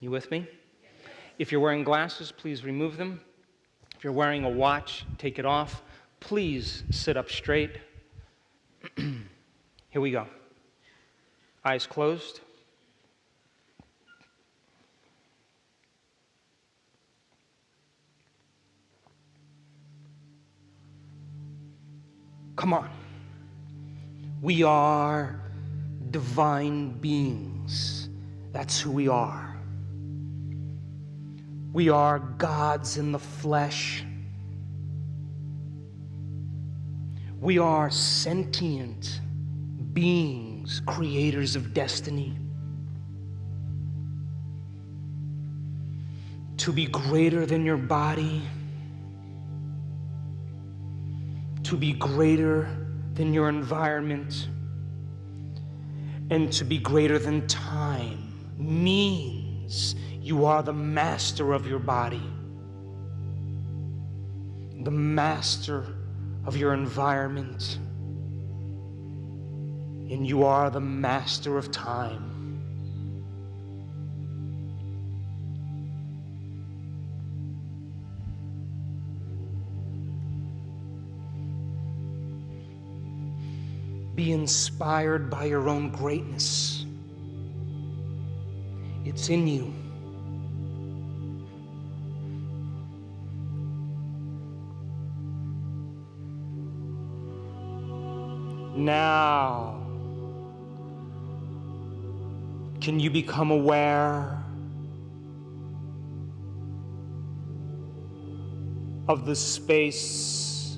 You with me? If you're wearing glasses, please remove them. If you're wearing a watch, take it off. Please sit up straight. Here we go. Eyes closed. Come on. We are divine beings. That's who we are. We are gods in the flesh. We are sentient beings, creators of destiny. To be greater than your body, to be greater than your environment, and to be greater than time means you are the master of your body, the master of your environment, and you are the master of time. Be inspired by your own greatness. It's in you. Now, can you become aware of the space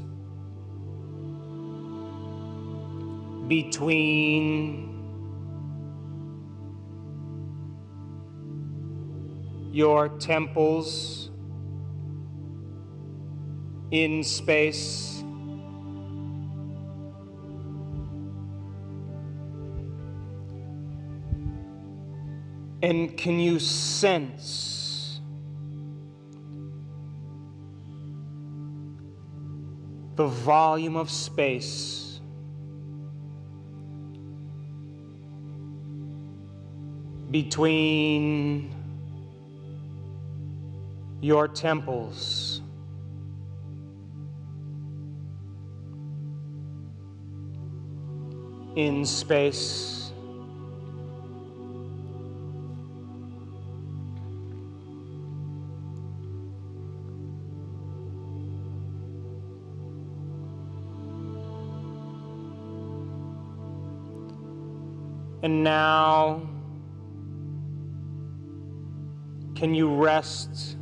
between your temples in space? And can you sense the volume of space between your temples? In space. And now, can you rest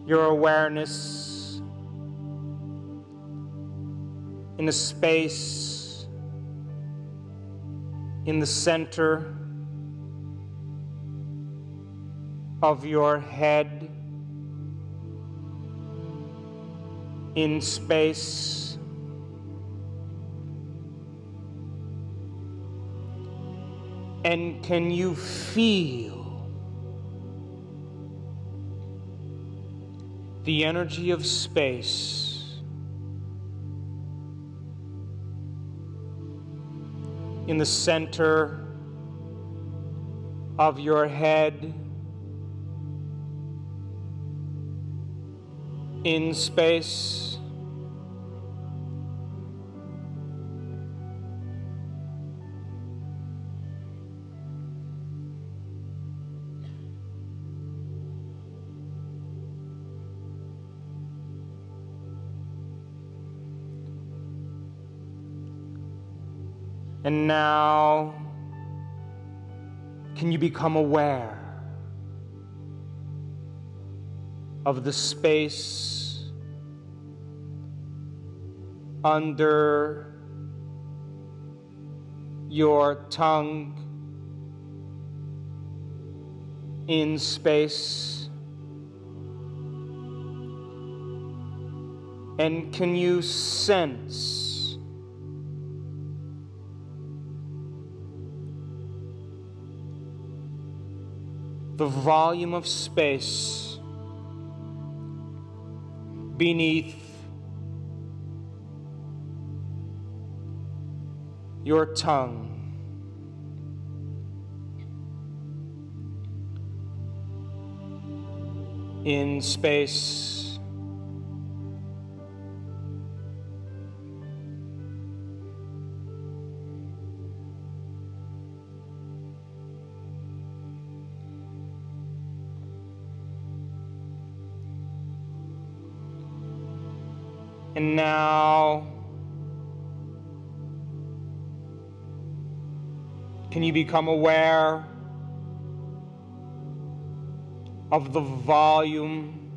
your awareness in a space in the center of your head, in space? And can you feel the energy of space in the center of your head, in space? And now, can you become aware of the space under your tongue, in space? And can you sense the volume of space beneath your tongue? in space. And now, can you become aware of the volume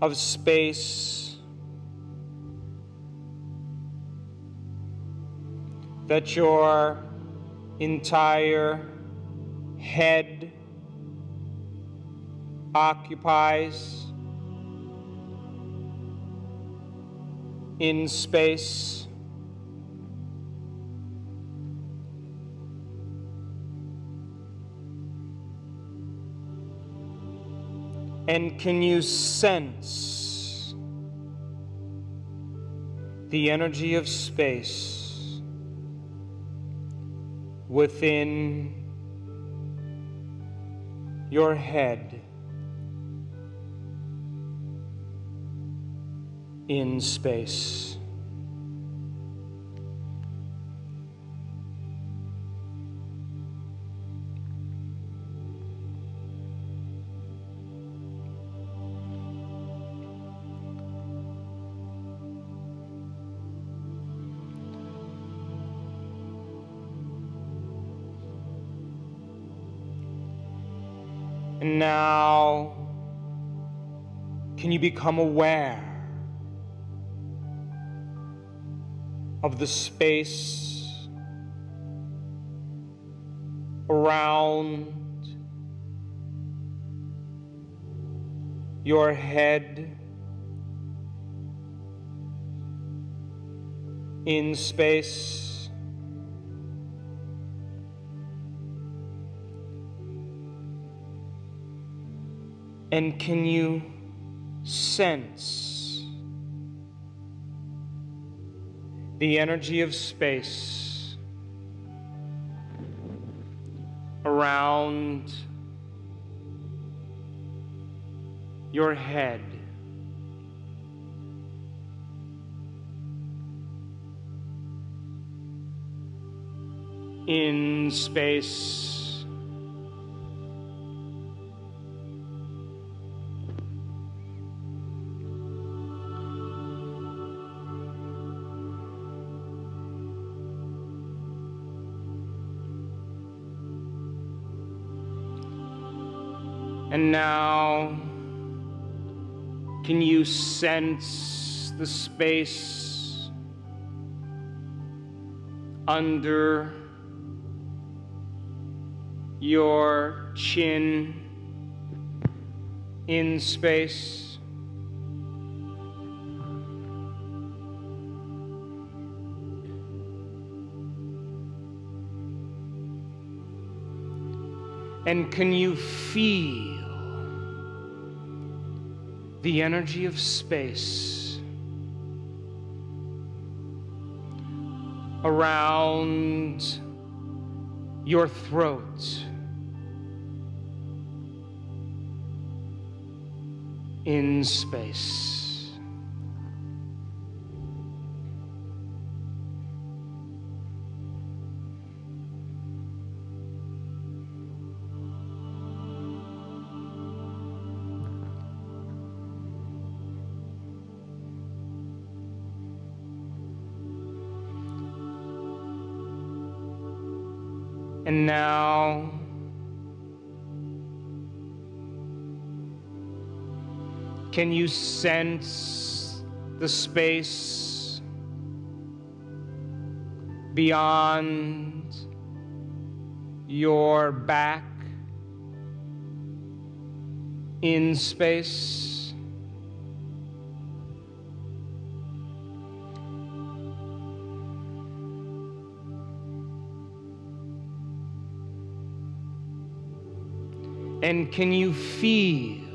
of space that your entire head occupies in space? And can you sense the energy of space within your head in space? And now, can you become aware of the space around your head in space? And can you sense the energy of space around your head in space? And now, can you sense the space under your chin in space? And can you feel the energy of space around your throat in space? And now, can you sense the space beyond your back in space? And can you feel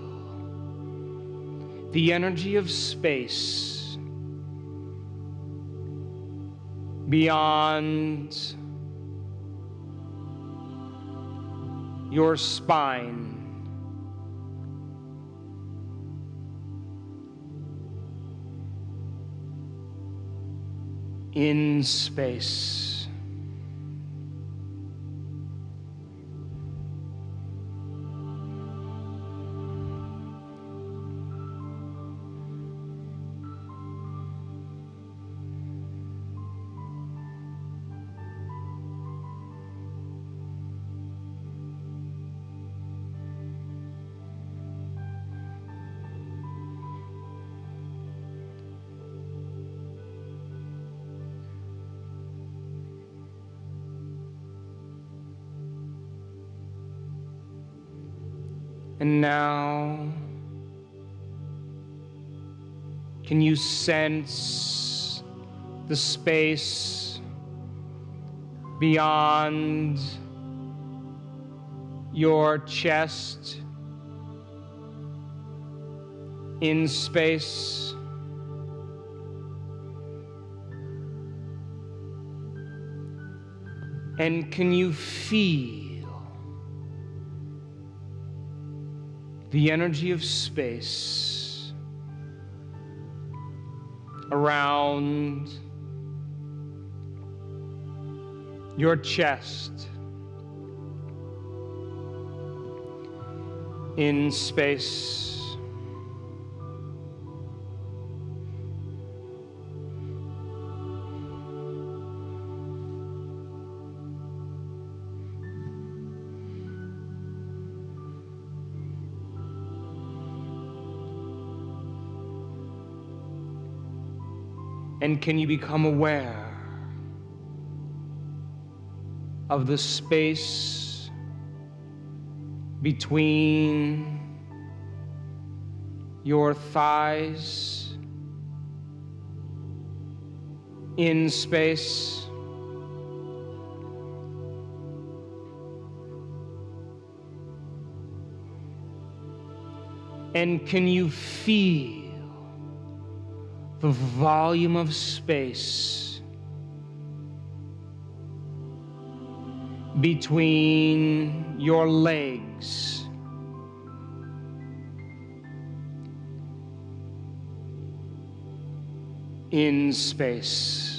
the energy of space beyond your spine in space. And now, can you sense the space beyond your chest in space? And can you feel the energy of space around your chest in space? And can you become aware of the space between your thighs in space? And can you feel the volume of space between your legs in space?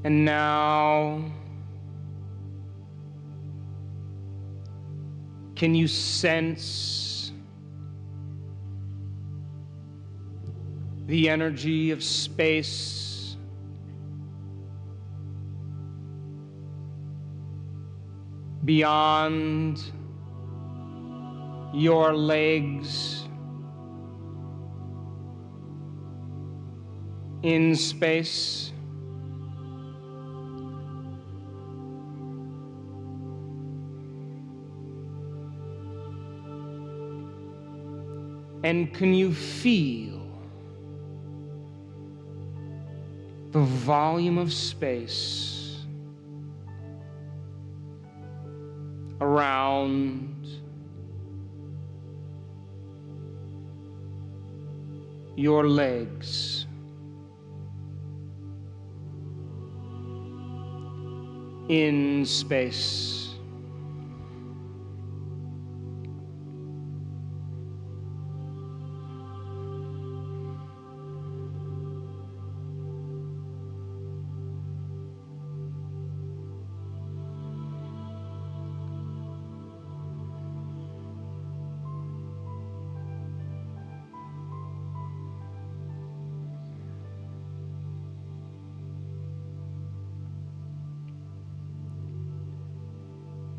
And now, can you sense the energy of space beyond your legs in space? And can you feel the volume of space around your legs in space?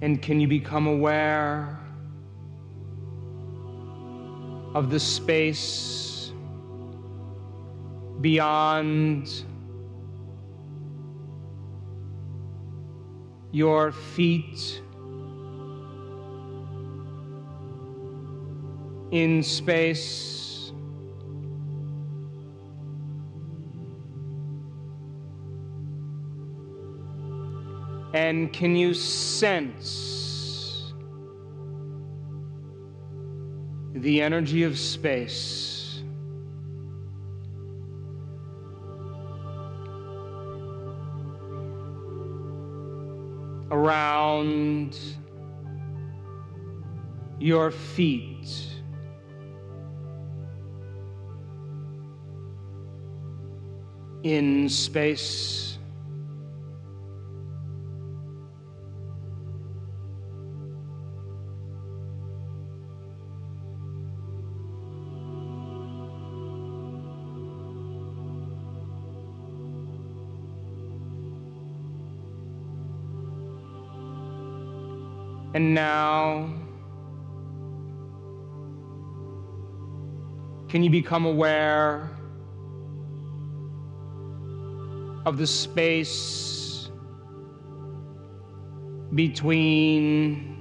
And can you become aware of the space beyond your feet in space? And can you sense the energy of space around your feet, in space, and now, can you become aware of the space between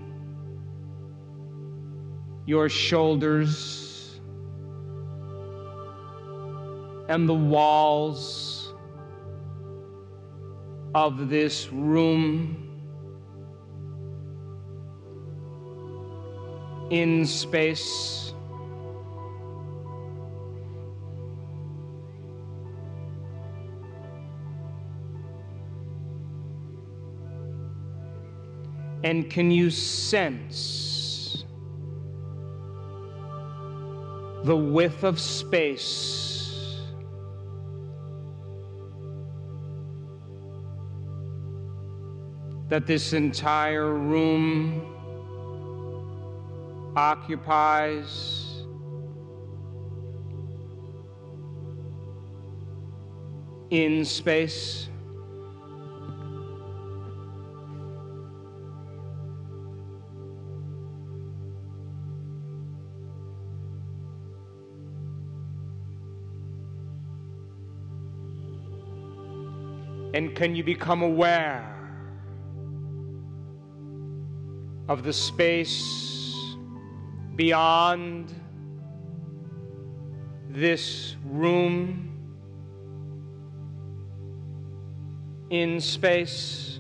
your shoulders and the walls of this room, in space? And can you sense the width of space that this entire room occupies? In space? And can you become aware of the space beyond this room, in space?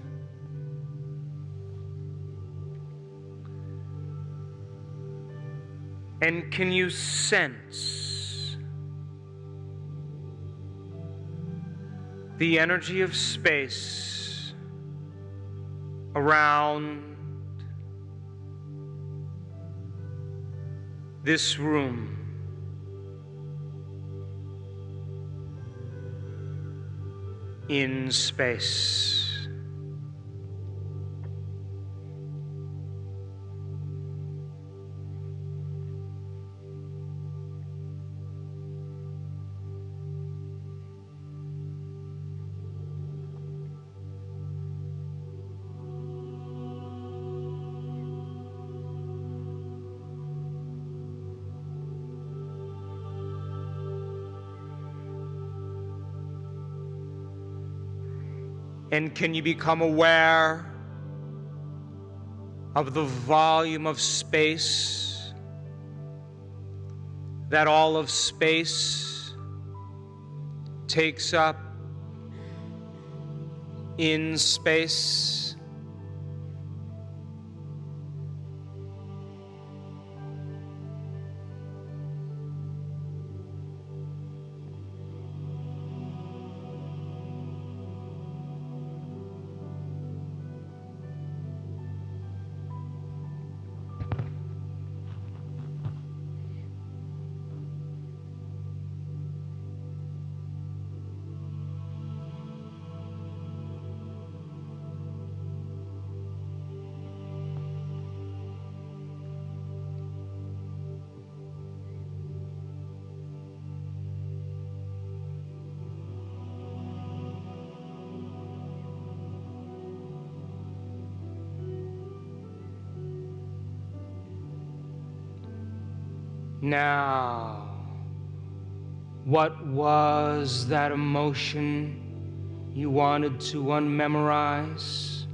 And can you sense the energy of space around this room? In space. And can you become aware of the volume of space that all of space takes up in space? Now, what was that emotion you wanted to unmemorize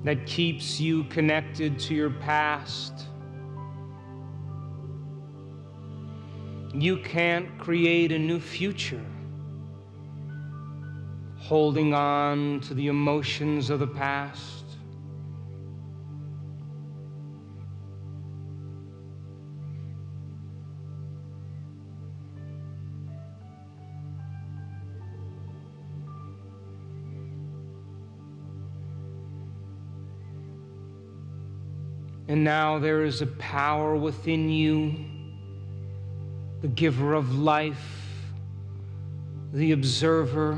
that keeps you connected to your past? You can't create a new future holding on to the emotions of the past. And now there is a power within you, the giver of life, the observer,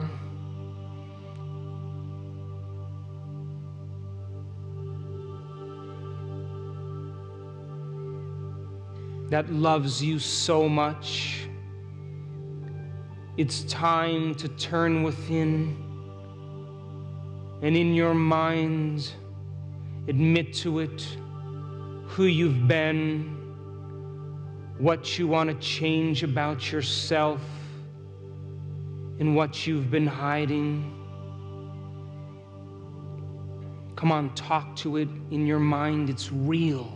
that loves you so much. It's time to turn within and in your mind admit to it who you've been, what you want to change about yourself, and what you've been hiding. Come on, talk to it in your mind. It's real.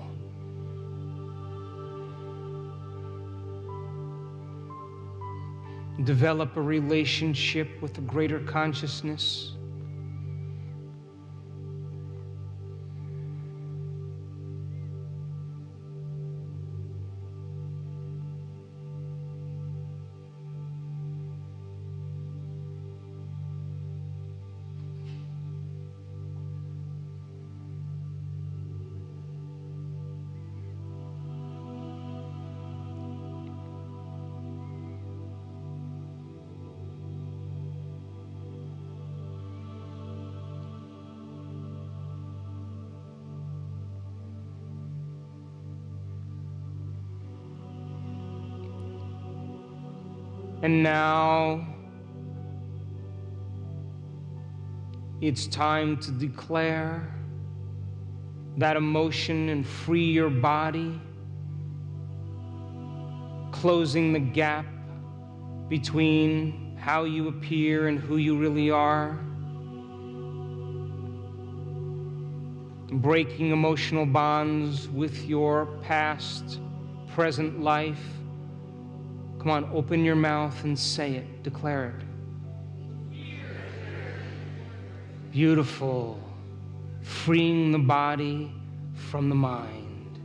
Develop a relationship with a greater consciousness. And now it's time to declare that emotion and free your body, closing the gap between how you appear and who you really are, breaking emotional bonds with your past, present life. Come on, open your mouth and say it. Declare it. Beautiful. Freeing the body from the mind.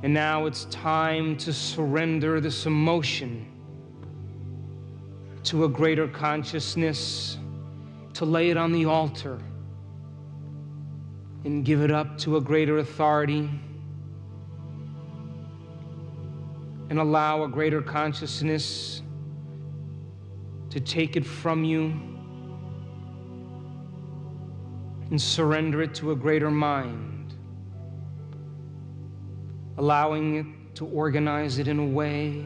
And now it's time to surrender this emotion to a greater consciousness, to lay it on the altar and give it up to a greater authority, and allow a greater consciousness to take it from you and surrender it to a greater mind, allowing it to organize it in a way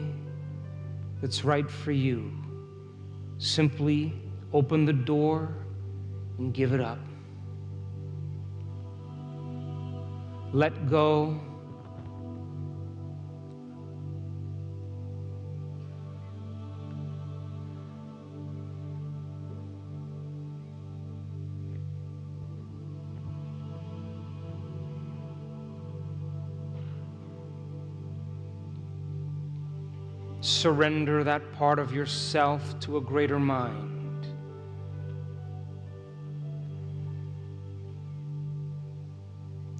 that's right for you. Simply open the door and give it up. Let go. Surrender that part of yourself to a greater mind.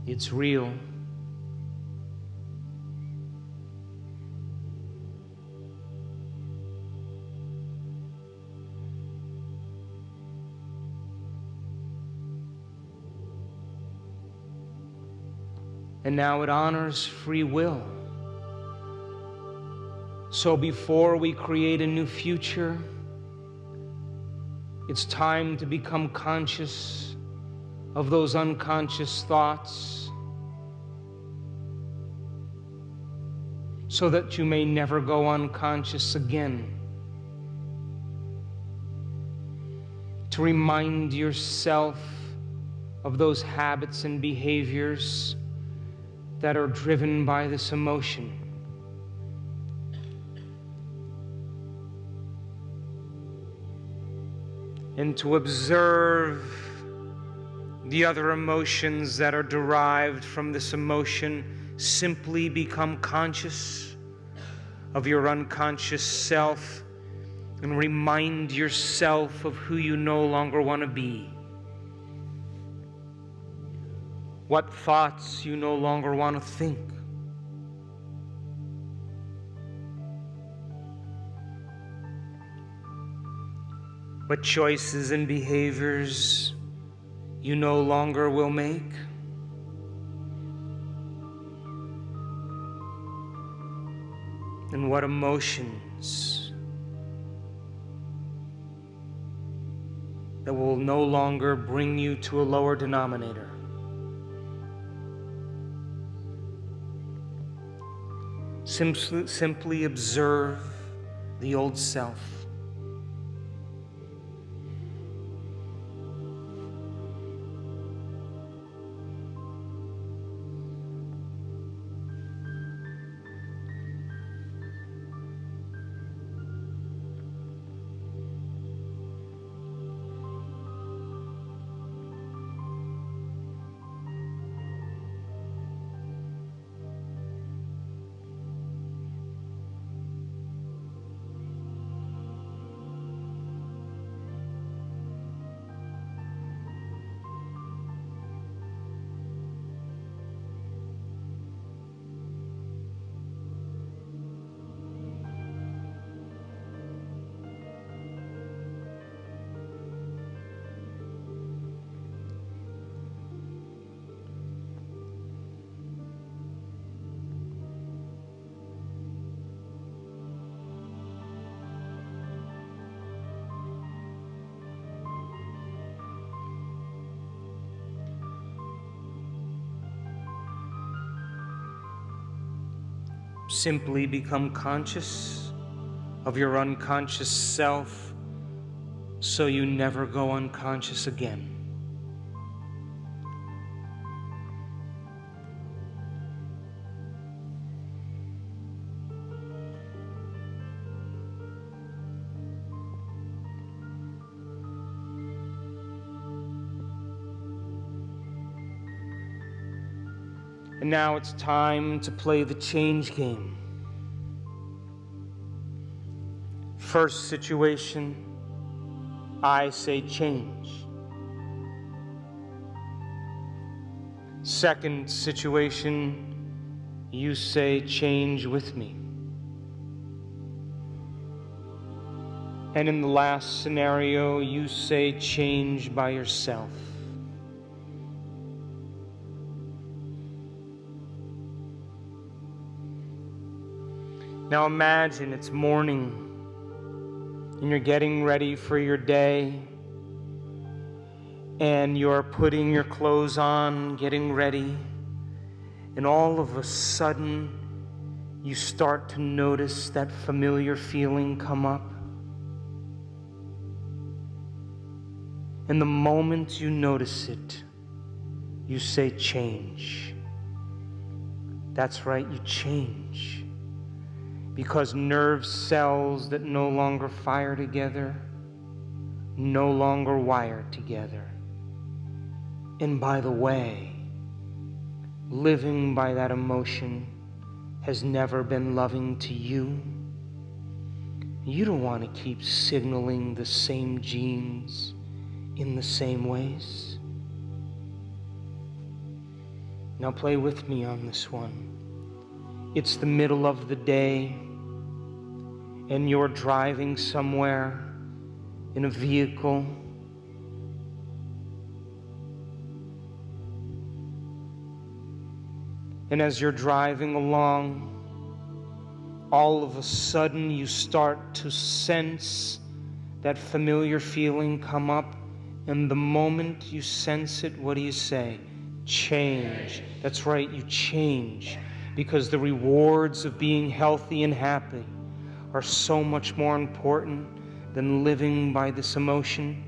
It's real. And now it honors free will. So before we create a new future, it's time to become conscious of those unconscious thoughts so that you may never go unconscious again. To remind yourself of those habits and behaviors that are driven by this emotion. And to observe the other emotions that are derived from this emotion. Simply become conscious of your unconscious self and remind yourself of who you no longer want to be. What thoughts you no longer want to think. What choices and behaviors you no longer will make. And what emotions that will no longer bring you to a lower denominator. Simply observe the old self. Simply become conscious of your unconscious self so you never go unconscious again. And now it's time to play the change game. First situation, I say change. Second situation, you say change with me. And in the last scenario, you say change by yourself. Now imagine it's morning and you're getting ready for your day and you're putting your clothes on, getting ready, and all of a sudden you start to notice that familiar feeling come up. And the moment you notice it, you say change. That's right, you change. Because nerve cells that no longer fire together, no longer wire together. And by the way, living by that emotion has never been loving to you. You don't want to keep signaling the same genes in the same ways. Now play with me on this one. It's the middle of the day and you're driving somewhere in a vehicle. And as you're driving along, all of a sudden you start to sense that familiar feeling come up. And the moment you sense it, what do you say? Change. That's right, you change. Because the rewards of being healthy and happy are so much more important than living by this emotion.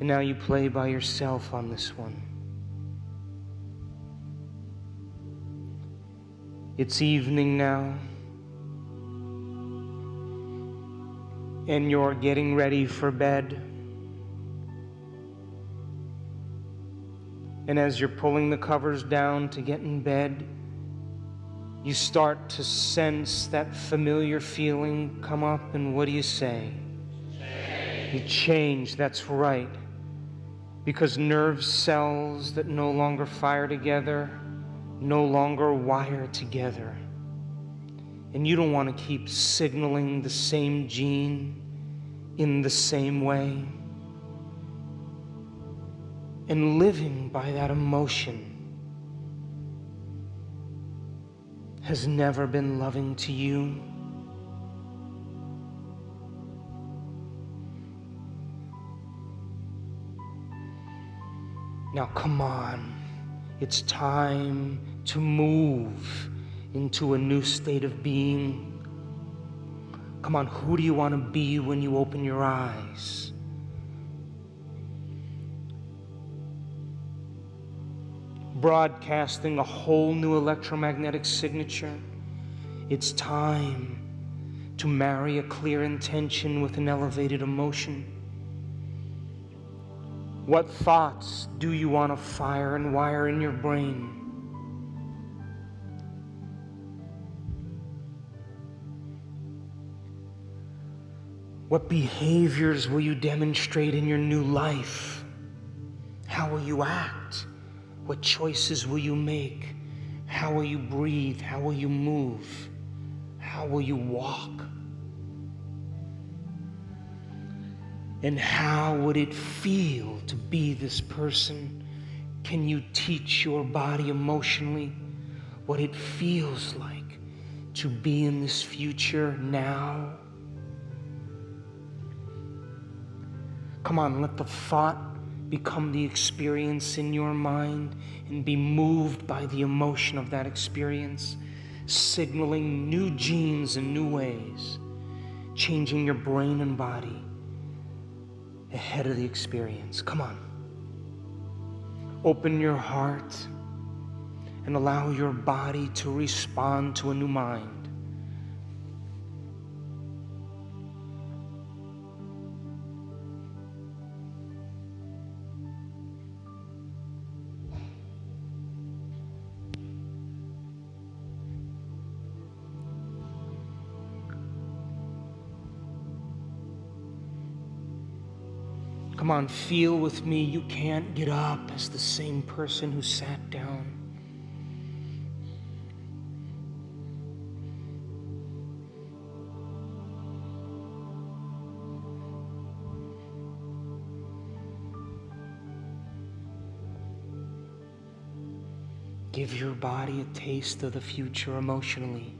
And now you play by yourself on this one. It's evening now, and you're getting ready for bed. And as you're pulling the covers down to get in bed, you start to sense that familiar feeling come up, and what do you say? Change. You change, that's right. Because nerve cells that no longer fire together, no longer wire together. And you don't want to keep signaling the same gene in the same way and living by that emotion has never been loving to you? Now come on, it's time to move into a new state of being. Come on, who do you want to be when you open your eyes? Broadcasting a whole new electromagnetic signature. It's time to marry a clear intention with an elevated emotion. What thoughts do you want to fire and wire in your brain? What behaviors will you demonstrate in your new life? How will you act? What choices will you make? How will you breathe? How will you move? How will you walk? And how would it feel to be this person? Can you teach your body emotionally what it feels like to be in this future now? Come on, let the thought become the experience in your mind and be moved by the emotion of that experience, signaling new genes in new ways, changing your brain and body ahead of the experience. Come on. Open your heart and allow your body to respond to a new mind. Come on, feel with me. You can't get up as the same person who sat down. Give your body a taste of the future emotionally.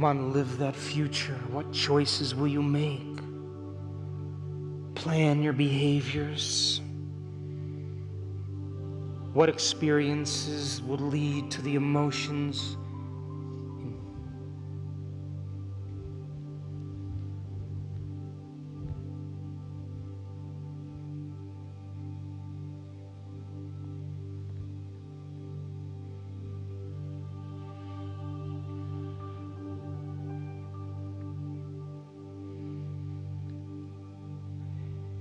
Come on, live that future. What choices will you make? Plan your behaviors. What experiences will lead to the emotions?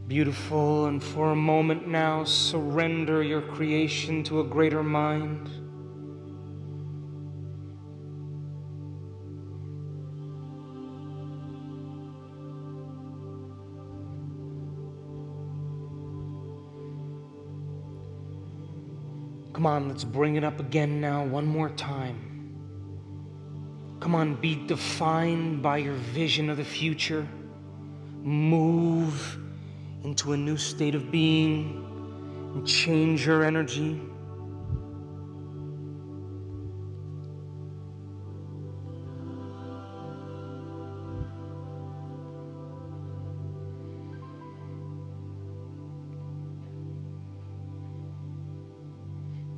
Beautiful, and for a moment now, surrender your creation to a greater mind. Come on, let's bring it up again now, one more time. Come on, be defined by your vision of the future. Move into a new state of being and change your energy.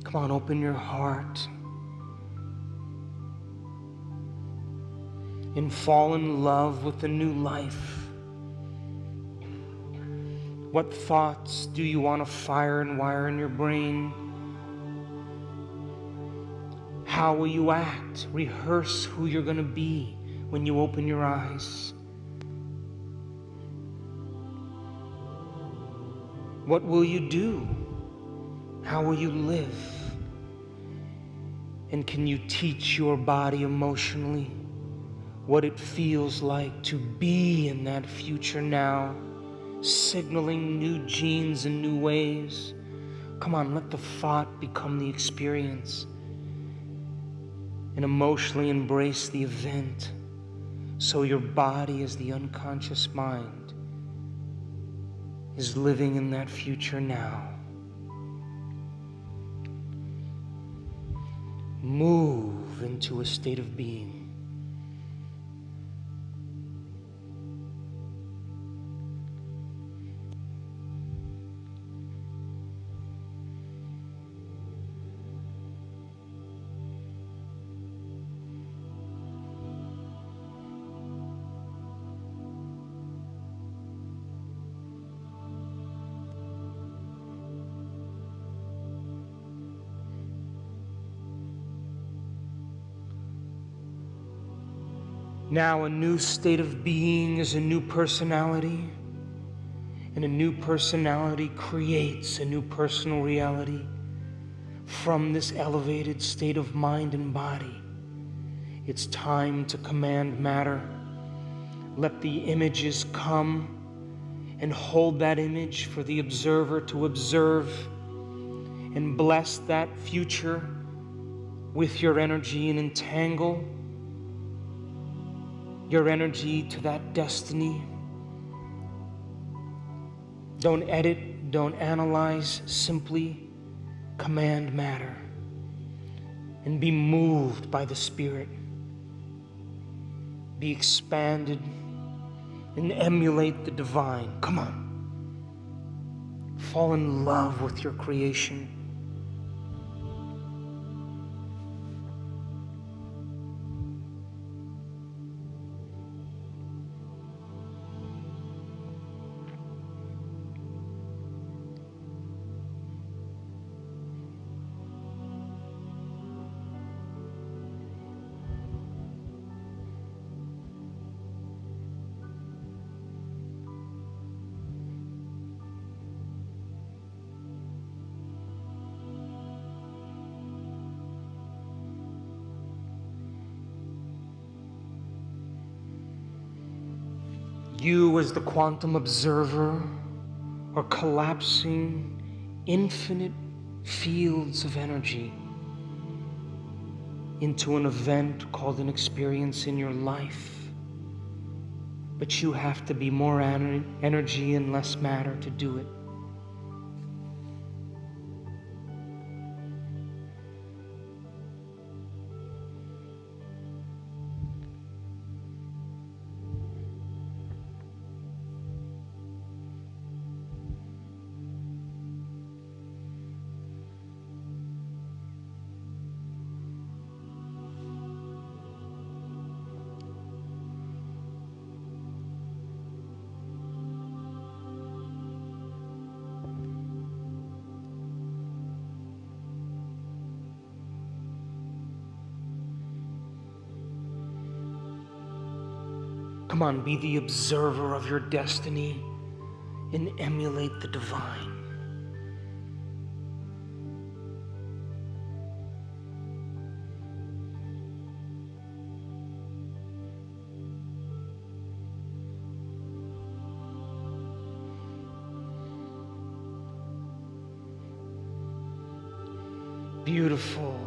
Come on, open your heart and fall in love with the new life. What thoughts do you want to fire and wire in your brain? How will you act? Rehearse who you're going to be when you open your eyes. What will you do? How will you live? And can you teach your body emotionally what it feels like to be in that future now, signaling new genes and new ways. Come on, let the thought become the experience and emotionally embrace the event, so your body as the unconscious mind is living in that future now. Move into a state of being. Now a new state of being is a new personality, and a new personality creates a new personal reality from this elevated state of mind and body. It's time to command matter. Let the images come and hold that image for the observer to observe, and bless that future with your energy and entangle your energy to that destiny. Don't edit, don't analyze, simply command matter and be moved by the Spirit. Be expanded and emulate the divine. Come on. Fall in love with your creation. You, as the quantum observer, are collapsing infinite fields of energy into an event called an experience in your life. But you have to be more energy and less matter to do it. Come on, be the observer of your destiny and emulate the divine. Beautiful.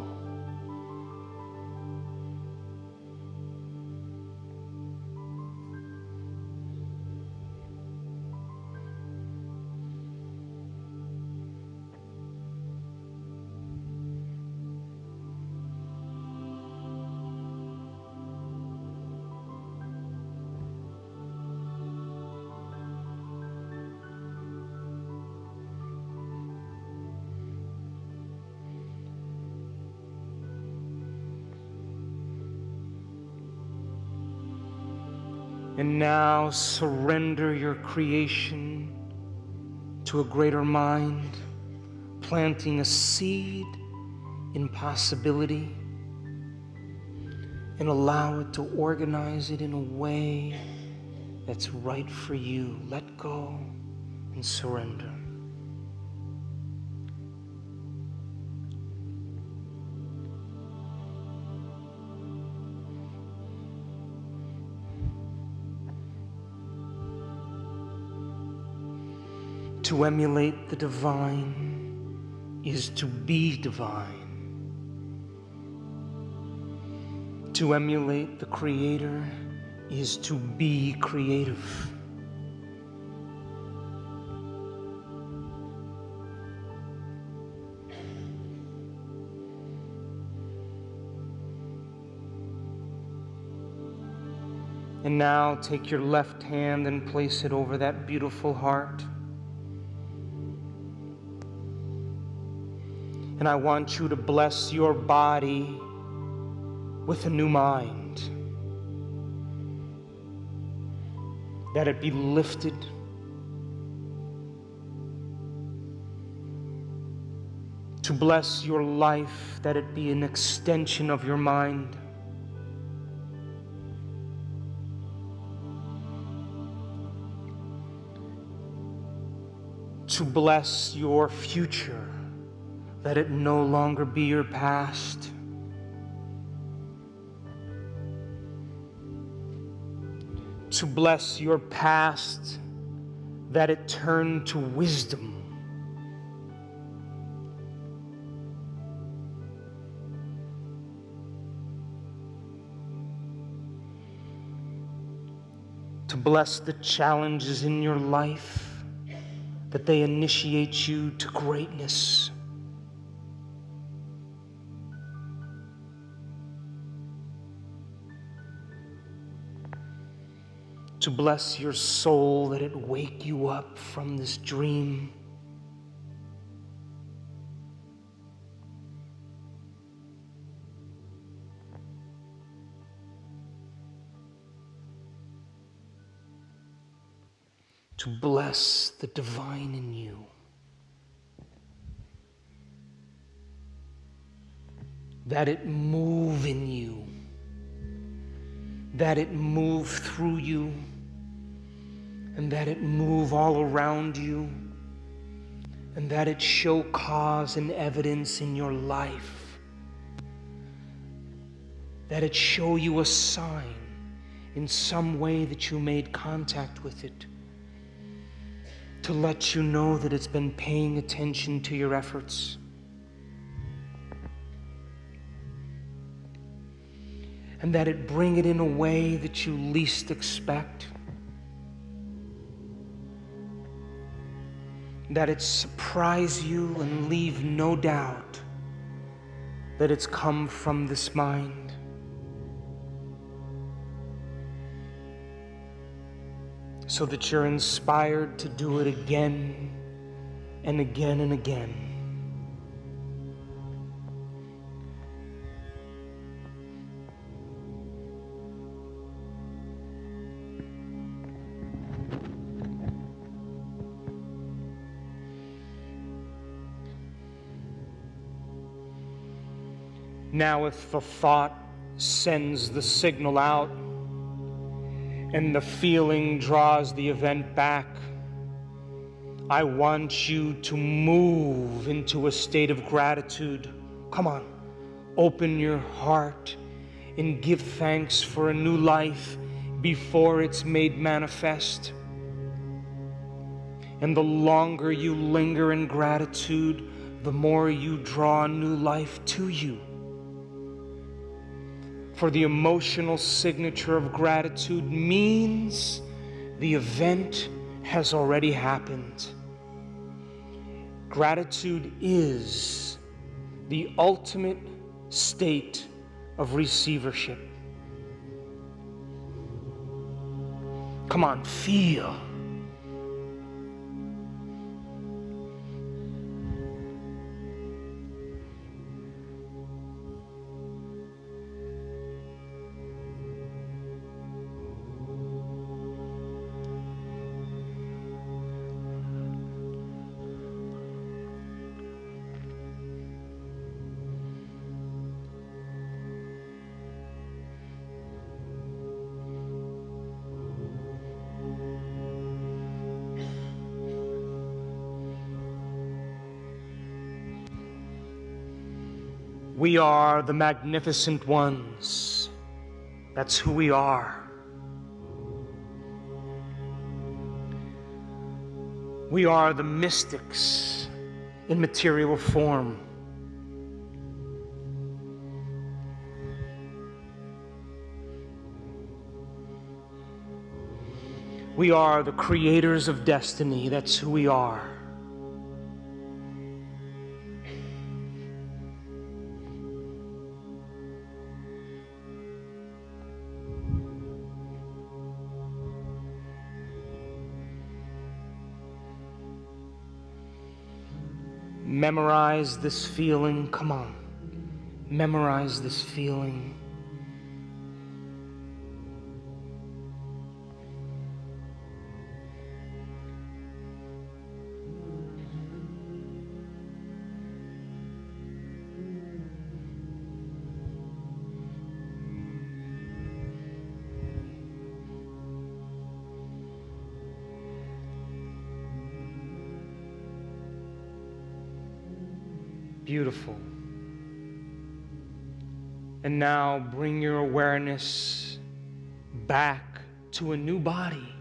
And now surrender your creation to a greater mind, planting a seed in possibility, and allow it to organize it in a way that's right for you. Let go and surrender. To emulate the divine is to be divine. To emulate the Creator is to be creative. And now take your left hand and place it over that beautiful heart. And I want you to bless your body with a new mind. That it be lifted. To bless your life, that it be an extension of your mind. To bless your future, that it no longer be your past. To bless your past, that it turn to wisdom. To bless the challenges in your life, that they initiate you to greatness. To bless your soul, that it wake you up from this dream. To bless the divine in you. That it move in you. That it move through you. And that it move all around you. And that it show cause and evidence in your life. That it show you a sign in some way that you made contact with it. To let you know that it's been paying attention to your efforts. And that it bring it in a way that you least expect. That it surprise you and leave no doubt that it's come from this mind. So that you're inspired to do it again and again and again. Now, if the thought sends the signal out, and the feeling draws the event back, I want you to move into a state of gratitude. Come on, open your heart and give thanks for a new life before it's made manifest. And the longer you linger in gratitude, the more you draw a new life to you. For the emotional signature of gratitude means the event has already happened. Gratitude is the ultimate state of receivership. Come on, feel. We are the magnificent ones. That's who we are. We are the mystics in material form. We are the creators of destiny. That's who we are. Memorize this feeling. Come on. Memorize this feeling. Beautiful. And now bring your awareness back to a new body.